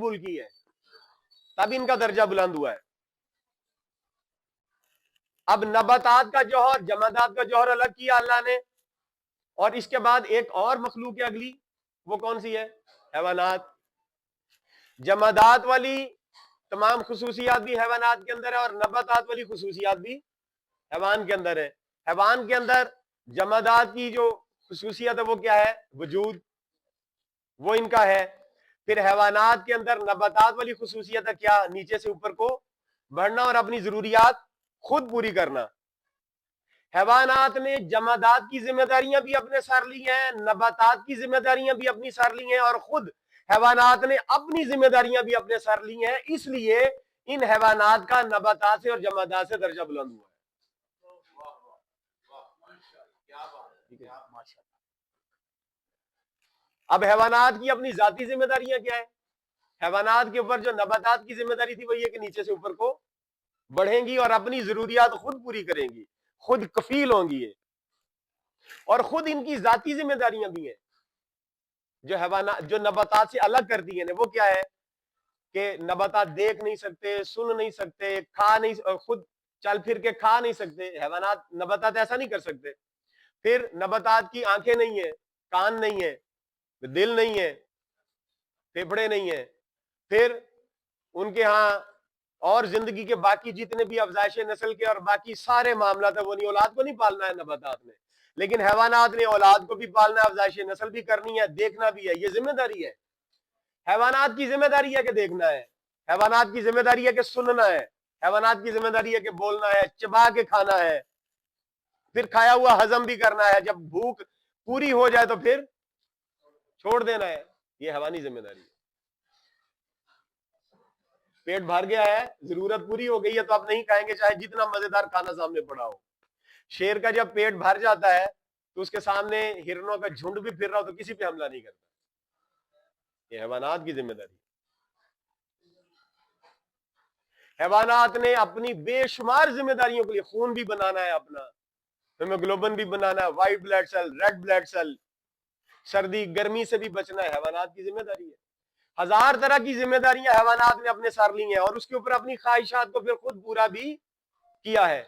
قبول کی ہے، تب ان کا درجہ بلند ہوا ہے۔ اب نباتات کا جوہر، جمادات کا جوہر الگ کیا اللہ نے، اور اس کے بعد ایک اور مخلوق ہے اگلی، وہ کون سی ہے؟ حیوانات۔ جمادات والی تمام خصوصیات بھی حیوانات کے اندر ہے، اور نباتات والی خصوصیات بھی حیوان کے اندر ہے۔ حیوان کے اندر جمادات کی جو خصوصیت ہے وہ کیا ہے؟ وجود، وہ ان کا ہے۔ پھر حیوانات کے اندر نباتات والی خصوصیت ہے کیا؟ نیچے سے اوپر کو بڑھنا اور اپنی ضروریات خود پوری کرنا۔ حیوانات نے جمادات کی ذمہ داریاں بھی اپنے سر لی ہیں، نباتات کی ذمہ داریاں بھی اپنی سر لی ہیں، اور خود حیوانات نے اپنی ذمہ داریاں بھی اپنے سر لی ہیں۔ اس لیے ان حیوانات کا نباتات سے اور جمادات سے درجہ بلند ہوا ہے۔ اب حیوانات کی اپنی ذاتی ذمہ داریاں کیا ہیں؟ حیوانات کے اوپر جو نباتات کی ذمہ داری تھی وہ یہ کہ نیچے سے اوپر کو بڑھیں گی اور اپنی ضروریات خود پوری کریں گی، خود کفیل ہوں گی، اور خود ان کی ذاتی ذمہ داریاں بھی ہیں۔ جو حیوانات جو نباتات سے الگ کرتی ہیں وہ کیا ہے کہ نباتات دیکھ نہیں سکتے، سن نہیں سکتے، کھا نہیں، خود چل پھر کے کھا نہیں سکتے۔ حیوانات، نباتات ایسا نہیں کر سکتے۔ پھر نباتات کی آنکھیں نہیں ہیں، کان نہیں ہیں، دل نہیں ہے، پھیپھڑے نہیں ہیں۔ پھر ان کے ہاں اور زندگی کے باقی جتنے بھی افزائش نسل کے اور باقی سارے معاملات ہیں، وہ نہیں، اولاد کو نہیں پالنا ہے نباتات نے، لیکن حیوانات نے اولاد کو بھی پالنا ہے، افزائش نسل بھی کرنی ہے، دیکھنا بھی ہے۔ یہ ذمہ داری ہے۔ حیوانات کی ذمہ داری ہے کہ دیکھنا ہے، حیوانات کی ذمہ داری ہے کہ سننا ہے، حیوانات کی ذمہ داری ہے کہ بولنا ہے، چبا کے کھانا ہے، پھر کھایا ہوا ہضم بھی کرنا ہے، جب بھوک پوری ہو جائے تو پھر چھوڑ دینا ہے۔ یہ حیوانی ذمہ داری ہے۔ پیٹ بھر گیا ہے، ضرورت پوری ہو گئی ہے تو آپ نہیں کھائیں گے چاہے جتنا مزیدار کھانا سامنے پڑا ہو۔ شیر کا جب پیٹ بھر جاتا ہے تو اس کے سامنے ہرنوں کا جھنڈ بھی پھر رہا ہو تو کسی پہ حملہ نہیں کرتا۔ یہ حیوانات کی ذمہ داری۔ حیوانات نے اپنی بے شمار ذمہ داریوں کے لیے خون بھی بنانا ہے اپنا، ہیموگلوبن بھی بنانا ہے، white blood cell, red blood cell, سردی گرمی سے بھی بچنا ہے، حیوانات کی ذمہ داری ہے۔ ہزار طرح کی ذمہ داریاں حیوانات نے اپنے سر لی ہیں، اور اس کے اوپر اپنی خواہشات کو پھر خود پورا بھی کیا ہے۔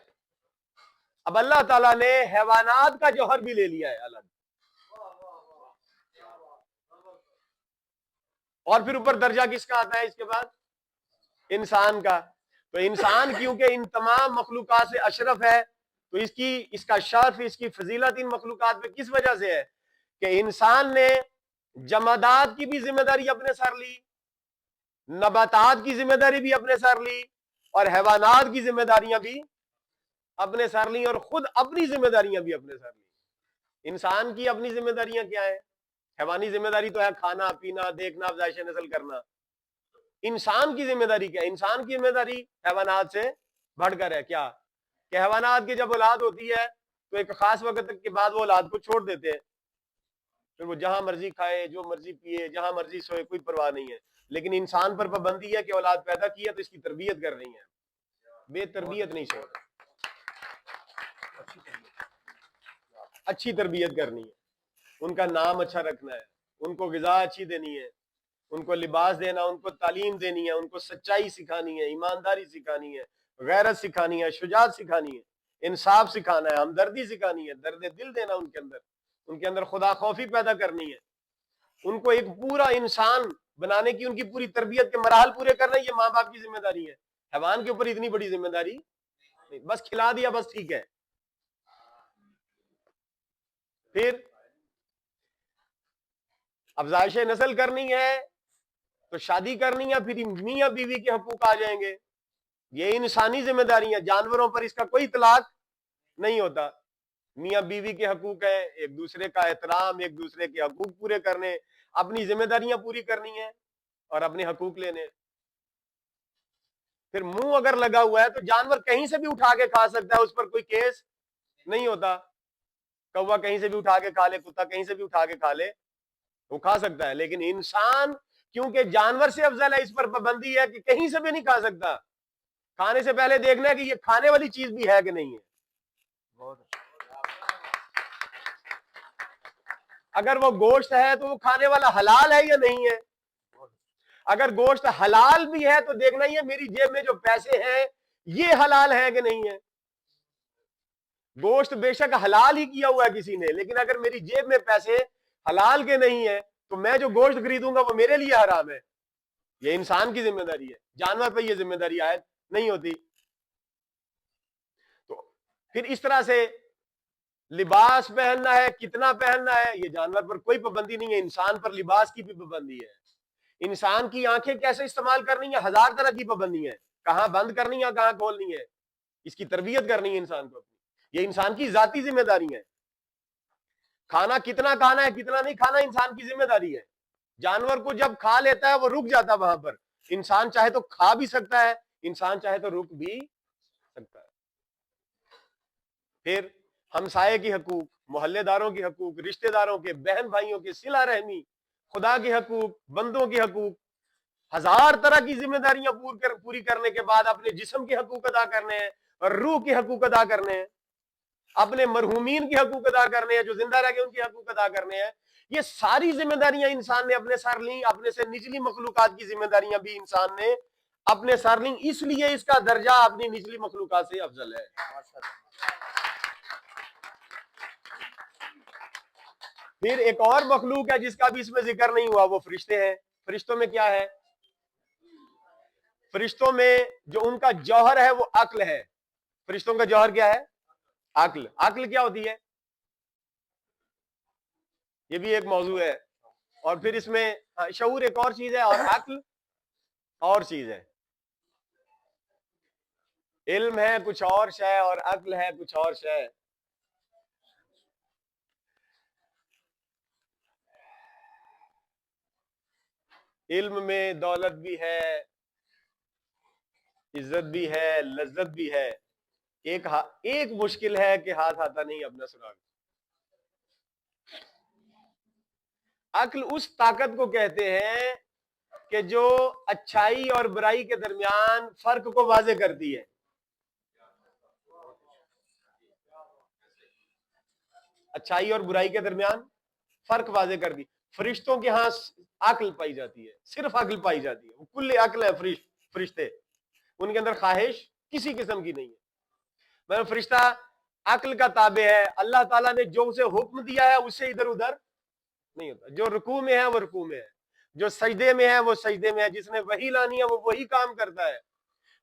اب اللہ تعالیٰ نے حیوانات کا جوہر بھی لے لیا ہے الگ، اور پھر اوپر درجہ کس کا آتا ہے اس کے بعد؟ انسان کا۔ تو انسان کیونکہ ان تمام مخلوقات سے اشرف ہے تو اس کا شرف، اس کی فضیلت ان مخلوقات پہ کس وجہ سے ہے کہ انسان نے جمادات کی بھی ذمہ داری اپنے سر لی، نباتات کی ذمہ داری بھی اپنے سر لی، اور حیوانات کی ذمہ داریاں بھی اپنے سر لی، اور خود اپنی ذمہ داریاں بھی اپنے سر لی۔ انسان کی اپنی ذمہ داریاں کیا ہیں؟ حیوانی ذمہ داری تو ہے کھانا پینا، دیکھنا، افزائش نسل کرنا۔ انسان کی ذمہ داری کیا ہے؟ انسان کی ذمہ داری حیوانات سے بڑھ کر ہے کیا کہ حیوانات کی جب اولاد ہوتی ہے تو ایک خاص وقت تک کے بعد وہ اولاد کو چھوڑ دیتے ہیں، پھر وہ جہاں مرضی کھائے، جو مرضی پیے، جہاں مرضی سوئے، کوئی پرواہ نہیں ہے۔ لیکن انسان پر پابندی ہے کہ اولاد پیدا کی ہے تو اس کی تربیت کر رہی ہے، بے تربیت نہیں چھوڑ، اچھی تربیت کرنی ہے، ان کا نام اچھا رکھنا ہے، ان کو غذا اچھی دینی ہے، ان کو لباس دینا، ان کو تعلیم دینی ہے، ان کو سچائی سکھانی ہے، ایمانداری سکھانی ہے، غیرت سکھانی ہے، شجاعت سکھانی ہے، انصاف سکھانا ہے، ہمدردی سکھانی ہے، درد دل دینا ان کے اندر خدا خوفی پیدا کرنی ہے، ان کو ایک پورا انسان بنانے کی ان کی پوری تربیت کے مراحل پورے کرنا، یہ ماں باپ کی ذمہ داری ہے۔ حیوان کے اوپر اتنی بڑی ذمہ داری نہیں، بس کھلا دیا بس ٹھیک ہے۔ پھر افزائش نسل کرنی ہے تو شادی کرنی ہے، پھر میاں بیوی کے حقوق آ جائیں گے، یہ انسانی ذمہ داری ہے۔ جانوروں پر اس کا کوئی اطلاق نہیں ہوتا۔ میاں بیوی کے حقوق ہیں، ایک دوسرے کا احترام، ایک دوسرے کے حقوق پورے کرنے، اپنی ذمہ داریاں پوری کرنی ہیں اور اپنے حقوق لینے۔ پھر منہ اگر لگا ہوا ہے تو جانور کہیں سے بھی اٹھا کے کھا سکتا ہے، اس پر کوئی کیس نہیں ہوتا۔ کوا کہیں سے بھی اٹھا کے کھا لے، کتا کہیں سے بھی اٹھا کے کھا لے، وہ کھا سکتا ہے، لیکن انسان کیونکہ جانور سے افضل ہے، اس پر پابندی ہے کہ کہیں سے بھی نہیں کھا سکتا۔ کھانے سے پہلے دیکھنا ہے کہ یہ کھانے والی چیز بھی ہے کہ نہیں ہے۔ اگر وہ گوشت ہے تو وہ کھانے والا حلال ہے یا نہیں ہے۔ اگر گوشت حلال بھی ہے تو دیکھنا ہی ہے میری جیب میں جو پیسے ہیں یہ حلال ہے کہ نہیں ہے. گوشت بے شک حلال ہی کیا ہوا ہے کسی نے, لیکن اگر میری جیب میں پیسے حلال کے نہیں ہیں تو میں جو گوشت خریدوں گا وہ میرے لیے حرام ہے. یہ انسان کی ذمہ داری ہے, جانور پہ یہ ذمہ داری عائد نہیں ہوتی. تو پھر اس طرح سے لباس پہننا ہے, کتنا پہننا ہے, یہ جانور پر کوئی پابندی نہیں ہے, انسان پر لباس کی بھی پابندی ہے. انسان کی آنکھیں کیسے استعمال کرنی ہے, 1000 طرح کی پابندی ہے, کہاں بند کرنی ہے کہاں کھولنی ہے, اس کی تربیت کرنی ہے انسان کو اپنی, یہ انسان کی ذاتی ذمہ داری ہے. کھانا کتنا کھانا ہے کتنا نہیں کھانا انسان کی ذمہ داری ہے. جانور کو جب کھا لیتا ہے وہ رک جاتا ہے وہاں پر, انسان چاہے تو کھا بھی سکتا ہے, انسان چاہے تو رک بھی سکتا ہے. پھر ہمسائے کی حقوق, محلے داروں کی حقوق, رشتہ داروں کے, بہن بھائیوں کے, صلہ رحمی, خدا کے حقوق, بندوں کے حقوق, 1000 طرح کی ذمہ داریاں پوری کرنے کے بعد اپنے جسم کے حقوق ادا کرنے ہیں اور روح کے حقوق ادا کرنے ہیں, اپنے مرحومین کے حقوق ادا کرنے ہیں, جو زندہ رہ گئے ان کے حقوق ادا کرنے ہیں. یہ ساری ذمہ داریاں انسان نے اپنے سر لیں, اپنے سے نچلی مخلوقات کی ذمہ داریاں بھی انسان نے اپنے سر لیں, اس لیے اس کا درجہ اپنی نچلی مخلوقات سے افضل ہے. پھر ایک اور مخلوق ہے جس کا بھی اس میں ذکر نہیں ہوا, وہ فرشتے ہیں. فرشتوں میں کیا ہے؟ فرشتوں میں جو ان کا جوہر ہے وہ عقل ہے. فرشتوں کا جوہر کیا ہے؟ عقل. عقل کیا ہوتی ہے؟ یہ بھی ایک موضوع ہے. اور پھر اس میں شعور ایک اور چیز ہے اور عقل اور چیز ہے. علم ہے کچھ اور شے اور عقل ہے کچھ اور شے. علم میں دولت بھی ہے, عزت بھی ہے, لذت بھی ہے, ایک مشکل ہے کہ ہاتھ آتا نہیں اپنا سراغ. عقل اس طاقت کو کہتے ہیں کہ جو اچھائی اور برائی کے درمیان فرق کو واضح کرتی ہے. اچھائی اور برائی کے درمیان فرق واضح کر دی. فرشتوں کے ہاں عقل پائی جاتی ہے, صرف عقل پائی جاتی ہے, وہ کل عقل ہے. فرشتے ان کے اندر خواہش کسی قسم کی نہیں ہے. میں فرشتہ عقل کا تابع ہے, اللہ تعالیٰ نے جو اسے حکم دیا ہے اس سے ادھر ادھر نہیں ہوتا. جو رکوع میں ہے وہ رکوع میں ہے, جو سجدے میں ہے وہ سجدے میں ہے, جس نے وحی لانی ہے وہ وہی کام کرتا ہے,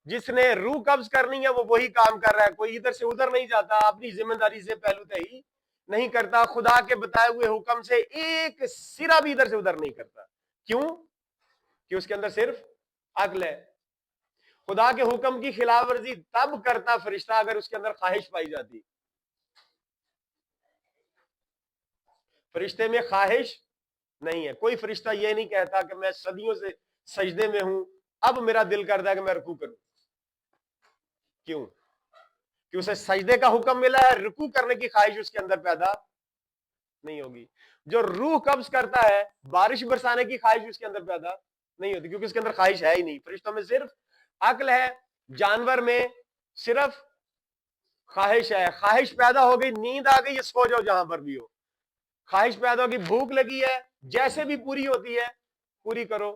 جس نے روح قبض کرنی ہے وہ وہی کام کر رہا ہے. کوئی ادھر سے ادھر نہیں جاتا, اپنی ذمہ داری سے پہلو تہی نہیں کرتا, خدا کے بتائے ہوئے حکم سے ایک سرا بھی ادھر سے ادھر نہیں کرتا. کیوں؟ کہ اس کے اندر صرف عقل ہے. خدا کے حکم کی خلاف ورزی تب کرتا فرشتہ اگر اس کے اندر خواہش پائی جاتی. فرشتے میں خواہش نہیں ہے. کوئی فرشتہ یہ نہیں کہتا کہ میں صدیوں سے سجدے میں ہوں, اب میرا دل کرتا ہے کہ میں رکوع کروں. کیوں؟ کہ اسے سجدے کا حکم ملا ہے, رکوع کرنے کی خواہش اس کے اندر پیدا نہیں ہوگی. جو روح قبض کرتا ہے بارش برسانے کی خواہش اس کے اندر پیدا نہیں ہوتی, کیونکہ اس کے اندر خواہش ہے ہی نہیں. فرشتوں میں صرف عقل ہے, جانور میں صرف خواہش ہے. خواہش پیدا ہو گئی, نیند آ گئی, یہ سو جاؤ جہاں پر بھی ہو. خواہش پیدا ہوگی, بھوک لگی ہے, جیسے بھی پوری ہوتی ہے پوری کرو.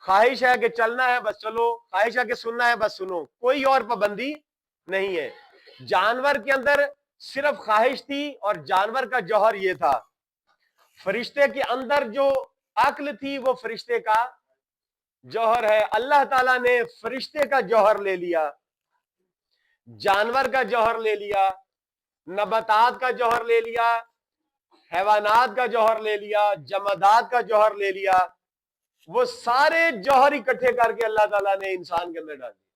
خواہش ہے کہ چلنا ہے بس چلو, خواہش ہے کہ سننا ہے بس سنو, کوئی اور پابندی نہیں ہے. جانور کے اندر صرف خواہش تھی اور جانور کا جوہر یہ تھا. فرشتے کے اندر جو عقل تھی وہ فرشتے کا جوہر ہے. اللہ تعالیٰ نے فرشتے کا جوہر لے لیا, جانور کا جوہر لے لیا, نباتات کا جوہر لے لیا, حیوانات کا جوہر لے لیا, جمادات کا جوہر لے لیا. وہ سارے جوہر اکٹھے کر کے اللہ تعالیٰ نے انسان کے اندر ڈال دیا.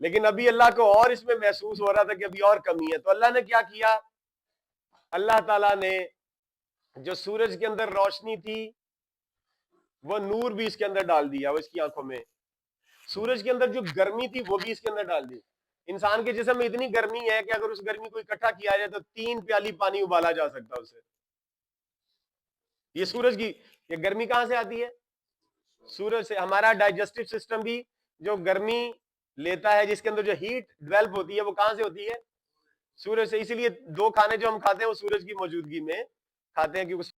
لیکن ابھی اللہ کو اور اس میں محسوس ہو رہا تھا کہ ابھی اور کمی ہے, تو اللہ نے کیا کیا؟ اللہ تعالیٰ نے جو سورج کے اندر روشنی تھی وہ نور بھی اس کے اندر ڈال دیا, وہ اس کی آنکھوں میں. سورج کے اندر جو گرمی تھی وہ بھی اس کے اندر ڈال دی. انسان کے جسم میں اتنی گرمی ہے کہ اگر اس گرمی کو اکٹھا کیا جائے تو 3 پیالی پانی ابالا جا سکتا اسے. یہ سورج کی یہ گرمی کہاں سے آتی ہے؟ سورج سے. ہمارا ڈائجسٹو سسٹم بھی جو گرمی لیتا ہے, جس کے اندر جو ہیٹ ڈیولپ ہوتی ہے وہ کہاں سے ہوتی ہے؟ سورج سے. اسی لیے 2 کھانے جو ہم کھاتے ہیں وہ سورج کی موجودگی میں کھاتے ہیں کیونکہ